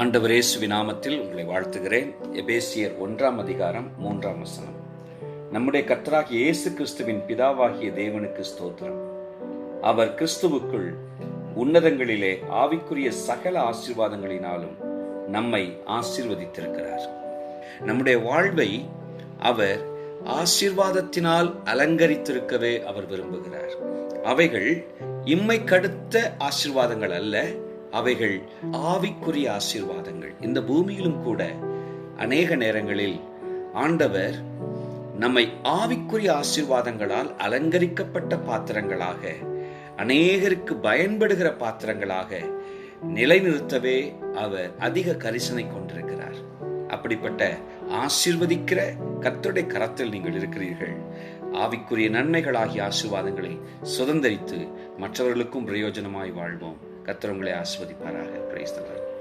ஆண்டவர் இயேசுவின் நாமத்தில் உங்களை வாழ்த்துகிறேன். எபேசியர் 1:3 நம்முடைய கர்த்தராகிய இயேசு கிறிஸ்துவின் பிதாவாகிய தேவனுக்கு ஸ்தோத்திரம். அவர் கிறிஸ்துவுக்குள் உன்னதங்களிலே ஆவிக்குரிய சகல ஆசீர்வாதங்களினாலும் நம்மை ஆசீர்வதித்திருக்கிறார். நம்முடைய வாழ்வை அவர் ஆசீர்வாதத்தினால் அலங்கரித்திருக்கவே அவர் விரும்புகிறார். அவைகள் இம்மைக்கடுத்த ஆசீர்வாதங்கள் அல்ல, அவைகள் ஆவிக்குரிய ஆசீர்வாதங்கள். இந்த பூமியிலும் கூட அநேக நேரங்களில் ஆண்டவர் நம்மை ஆவிக்குரிய ஆசீர்வாதங்களால் அலங்கரிக்கப்பட்ட பாத்திரங்களாக, அநேகருக்கு பயன்படுகிற பாத்திரங்களாக நிலைநிறுத்தவே அவர் அதிக கரிசனை கொண்டிருக்கிறார். அப்படிப்பட்ட ஆசீர்வதிக்கிற கர்த்தருடைய கரத்தில் நீங்கள் இருக்கிறீர்கள். ஆவிக்குரிய நன்மைகளாகிய ஆசீர்வாதங்களை சுதந்தரித்து மற்றவர்களுக்கும் பிரயோஜனமாய் வாழ்வோம். கர்த்தர் உங்களை ஆசீர்வதிப்பாராக. Praise the Lord.